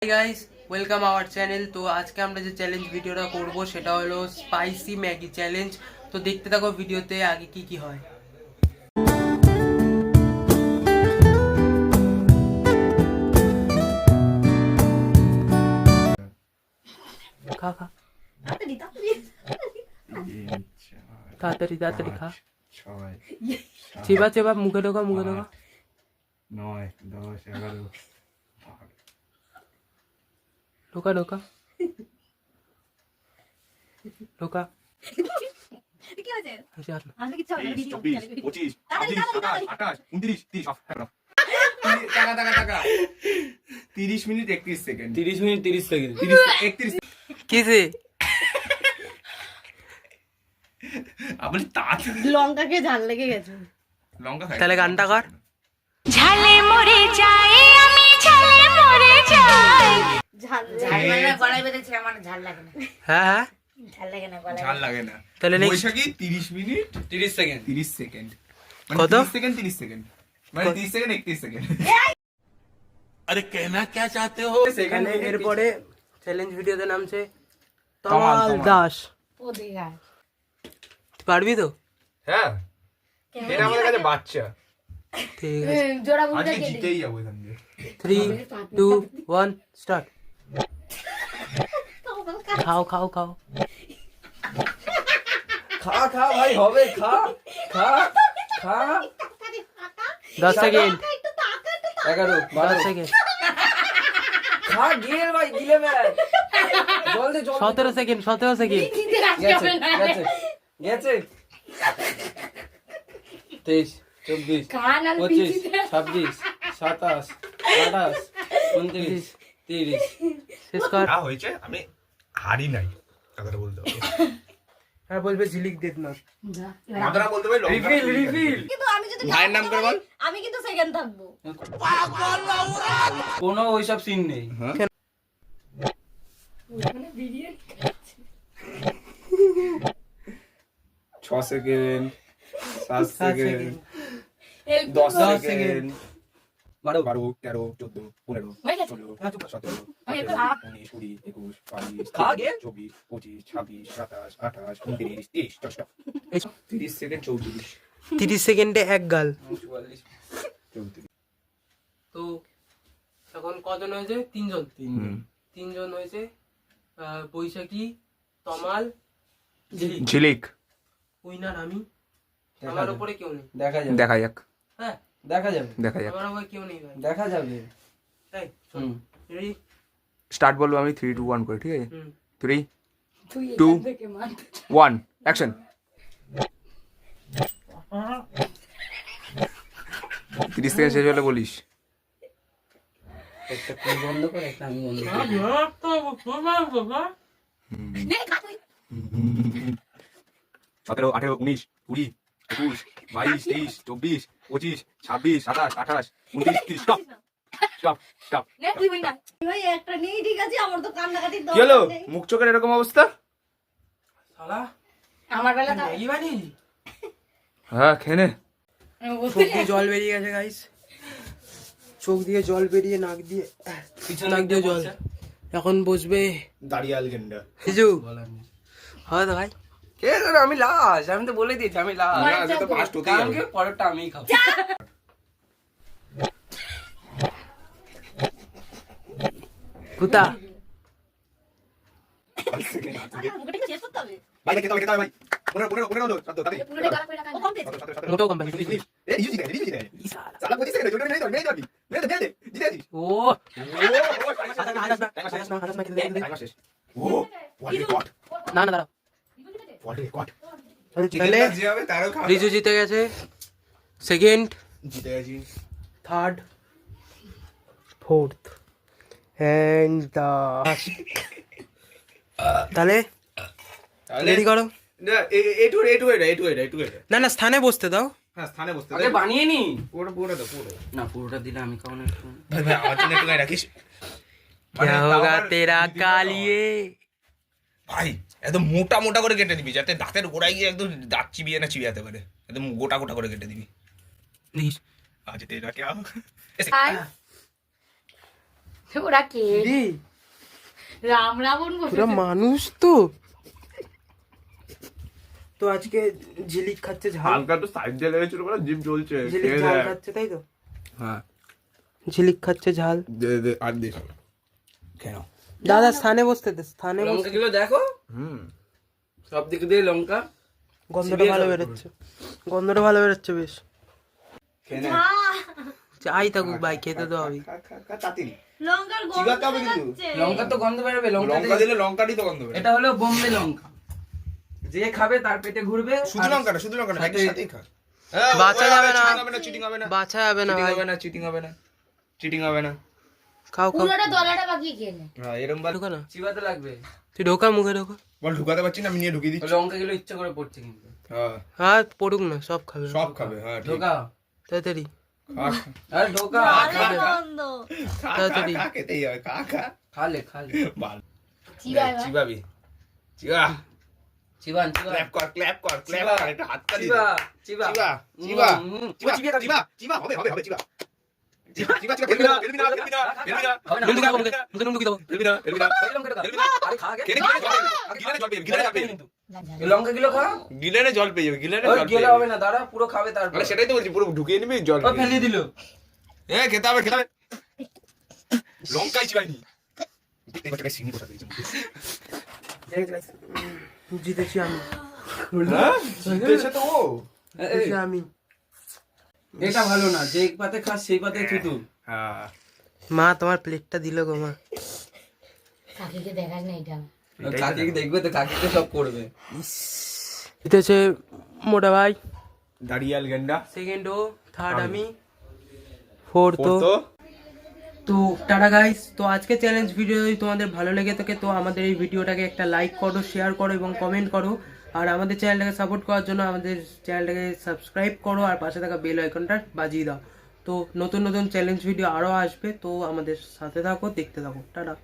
Hi guys, welcome our channel. তো আজকে আমরা যে চ্যালেঞ্জ ভিডিওটা করব সেটা হলো স্পাইসি ম্যাগি চ্যালেঞ্জ। তো দেখতে থাকো ভিডিওতে আগে কি কি হয়। খা খা তাড়াতাড়ি তাড়াতাড়ি খা। চেবা চেবা মুখে ঢোকা মুখে ঢোকা। 9, 10, 11 ঢোকা ঢোকা ঢোকা। 30 মিনিট 31 সেকেন্ড। 30 minute 30 second. 31 কিসে আপনি তাড়াতাড়ি লঙ্কাকে ঝাল লেগে গেছে। লঙ্কা তাহলে গানটা কর। ঝালে মরে যাই আমি, ঝালে মরে যাই। ঝাল ঝাল মানে গলায় বেঁধেছে, আমার ঝাল লাগে না। হ্যাঁ হ্যাঁ ঝাল লাগে না গলায়। ঝাল লাগে না। তাহলে next। বৈশাখী 30 মিনিট 30 সেকেন্ড। 30 সেকেন্ড। কত? 30 সেকেন্ড 30 সেকেন্ড। মানে 30 সেকেন্ড 31 সেকেন্ড। আরে कहना क्या चाहते हो? এখানে এরপরে চ্যালেঞ্জ ভিডিওতে নামছে তমাল, তমাল তমাল। দাস। ও দিঘা পারবি তো? হ্যাঁ, এটা আমাদের কাছে বাচ্চা। ঠিক আছে, জোড়া আজকে বুঝতে জিতেই যাবো এখান দিয়ে। 3 2 1 স্টার্ট। খাও খাও খাও। খা খা ভাই, হবে খা খা খা। 10 সেকেন্ড 11 10 12 সেকেন্ড খা গিয়ে ভাই গিলে বেড়ায়। জল দে জল। 17 সেকেন্ড 17 সেকেন্ড গেছে গেছে গেছে। 23 24 কান আর 25 26 27 28 29 30। শেষ কর। যা হয়েছে আমি হারি নাই, কথাটা বলতে হবে। আর বলবে ঝিলিক দেখ না। কথাটা বলতে হবে। Refill refill. কিন্তু আমি যদি ভাইয়ের নাম করে বল। আমি কিন্তু সেকেন্ড থাকবো। কোনো ওইসব সিন নেই। 6 সেকেন্ড 7 7 সেকেন্ড সেকেন্ড 10 10 সেকেন্ড 12 12 13 14 15 হয়ে গেছে। 16 17 হয়ে 18 গেছে। 19 20 21 22 খা গে। 24 25 26 27 28 29 30 চষ্টা 30 সেকেন্ড 34 30 সেকেন্ডে এক গাল। 44 34 তো এখন কজন হয়েছে? তিনজন। হুম। তিনজন হয়েছে। বৈশাখী, তমাল, ঝিলিক। ঝিলিক উইনার আমি। দেখা আমার যাবে। উপরে কেউ নেই। দেখা যাবে দেখা যাক হ্যাঁ, দেখা যাবে দেখা যাক আমার উপরে কেউ নেই ভাই। দেখা যাবে। তাই হুম। রেডি? স্টার্ট বলবো আমি 3 2 1 করে, ঠিক আছে? হুম। 3 তুই 2 এখান থেকে মার। 1 অ্যাকশন। 30 সেকেন্ড শেষ হলে বলিস। একটা তুই বন্ধ করে একটা আমি বন্ধ করি। নে খা তুই। 17 18 19 20 21 22 23 24 25 26 27 28 29 30 স্টপ স্টপ স্টপ। নে তুই বই না। ভাই একটা নেই, ঠিক আছে, আমার তো কান্নাকাটির কি হলো? দরকার নেই। মুখ চোখের এরকম অবস্থা? শালা আমার বেলা তো ম্যাগি বানিয়েছি। হ্যাঁ, খেনে। চোখ দিয়ে জল বেরিয়ে গেছে গাইস। চোখ দিয়ে জল বেরিয়ে নাক দিয়ে নাক দিয়ে জল। এখন বসবে দাঁড়িয়ে আলগেন্ডা। কিছু হয় তো ভাই। কে জানে, আমি লাস্ট, আমি তো বলে দিয়েছি আমি লাস্ট। আমার আজকে তো ফার্স্ট হতেই কালকে হবে। পরেরটা আমিই খাবো। কুতা মুখটা কি শেষ করতে হবে? ভাই খেতে হবে ভাই। মনে হলো সব তো তাড়াতাড়ি। পুরোটা গলা করে রাখা। ও কমপ্লিট। মোটো কোম্পানি। এই ইজি দে ইজি দে। সালা 25 সেকেন্ড জোরে নেই তো নেই যাবি। মেরে দে জিতে আছিস। ও ও ওয়ার্ল্ড রেকর্ড না না দাঁড়াও। World record. তাহলে যে হবে তারও খাওয়া। রিজু জিতে গেছে। সেকেন্ড, জিতে গেছি। থার্ড, ফোর্থ এন্ড তাহলে রেডি করো। এটু না না স্থানে বসতে দাও। হ্যাঁ, স্থানে বসতে আগে বানিয়ে নি। পুরো দাও পুরো। না পুরোটা দিলে আমি খাবো না। ভাই আমার জন্য একটু গায়ে রাখিস। क्या होगा तेरा कालिए। ভাই একদম মোটা মোটা করে কেটে দিবি, যাতে দাঁতের গোড়ায় গিয়ে একদম দাঁত চিবিয়ে না চিবিয়াতে পারে। একদম গোটা গোটা করে কেটে দিবি। দেখিস আজ তেরা क्या আয় ওরা কে রে রাম রাবণ বসে তোরা মানুষ তো তো আজকে ঝিলিক খাচ্ছে ঝাল হালকা তো সাইড দিয়ে লেগেছিল বলে জিভ জ্বলছে ঝিলিক ঝাল খাচ্ছে তাই তো হ্যাঁ ঝিলিক খাচ্ছে ঝাল দে দে আর দে কেন দাদা স্থানে বসতে দে স্থানে বসতে লঙ্কা গুলো দেখো হুম সব দিক দিয়ে লঙ্কা গন্ধটা ভালো বেরোচ্ছে গন্ধটা ভালো বেরোচ্ছে বেশ খেয়ে নে যাই থাকুক ভাই খেতে তো হবে খা তাড়াতাড়ি লঙ্কার গন্ধ চিবাতে হবে কিন্তু। বেরোচ্ছে। লঙ্কা তো গন্ধ বেরোবে লঙ্কা লঙ্কা দিলে লঙ্কারই তো গন্ধ বেরোবে এটা হলো বোম্বে লঙ্কা যে খাবে তার পেটে ঘুরবে শুধু লঙ্কাটা শুধু লঙ্কাটা একই সাথেই খা বাঁচা যাবে না। চিটিং হবে না বাছা যাবে না চিটিং ভাই হবে না চিটিং হবে না চিটিং হবে না খাও খাও পুরোটা দলাটা বাকি খেয়ে নে হ্যাঁ এরকম বল ঢোকা না চিবাতে লাগবে তুই ঢোকা মুখে ঢোকা বল ঢুকাতে পারছি না আমি নিয়ে ঢুকিয়ে ওই দিচ্ছি লঙ্কা গুলো ইচ্ছা করে পড়ছে কিন্তু হ্যাঁ হ্যাঁ পড়ুক না সব খাবে সব খাবে হ্যাঁ ঠিক ঢোকা তাড়াতাড়ি খা আরে ঢোকা আরে গন্ধ খা তাড়াতাড়ি। খা খেতেই হবে খা খা খালে খালে বাল চিবা এবার। চিবাবি চিবা চিবান চিবা ক্ল্যাপ কর ক্ল্যাপ কর ক্ল্যাপ চিবা। কর এটা হাত তালি চিবা চিবা চিবা চিবা হুম, চিবা চিবিয়ে খাবি। চিবা চিবা হবে হবে হবে চিবা চিবা চিবা চিবা খেলবি না খেলবি না খেলবি না খেলবি না হবে না, ঢুকে দাও হবে মুখে না। মুখে ঢুকে দাও খেলবি না খেলবি না ওই লঙ্কাটা খেলবি খা। না আরে খা আগে। খেলে গিলে জল পেয়ে গিলে জল পেয়ে কিন্তু গিলে এই লঙ্কা গুলো খা গিলে জল পেয়ে যাবে গিলে ওই জল গেলে পেয়ে হবে না দাঁড়া পুরো খাবে তারপর মানে সেটাই তো বলছি পুরো ঢুকিয়ে নিবি জল ও ফেলে দিল এ খেতে হবে খেতে হবে লঙ্কাই চিবাইনি এই বাচ্চাকে সিঙ্গি বসা দিয়েছি জিতেছি আমি হ্যাঁ জিতেছে তো ও জিতেছি আমি এটা ভালো না যে পাতে খাস সেই পাতে থুতু হ্যাঁ মা তোমার প্লেটটা দিল গো মা কাকিকে দেখাস না এটা কাকি দেখবে তো কাকিকে সব করবে জিতেছে মোটা ভাই দাঁড়িয়াল গেন্ডা সেকেন্ড ও থার্ড আমি ফোর্থ তো তো টাটা গাইস তো আজকে চ্যালেঞ্জ ভিডিও যদি তোমাদের ভালো লেগে থাকে তো আমাদের এই ভিডিওটাকে একটা লাইক করো শেয়ার করো এবং কমেন্ট করো আর আমাদের চ্যানেলটাকে সাপোর্ট করার জন্য আমাদের চ্যানেলটাকে সাবস্ক্রাইব করো আর পাশে থাকা বেল আইকনটা বাজিয়ে দাও তো নতুন নতুন চ্যালেঞ্জ ভিডিও আরও আসবে তো আমাদের সাথে থাকো দেখতে থাকো টাটা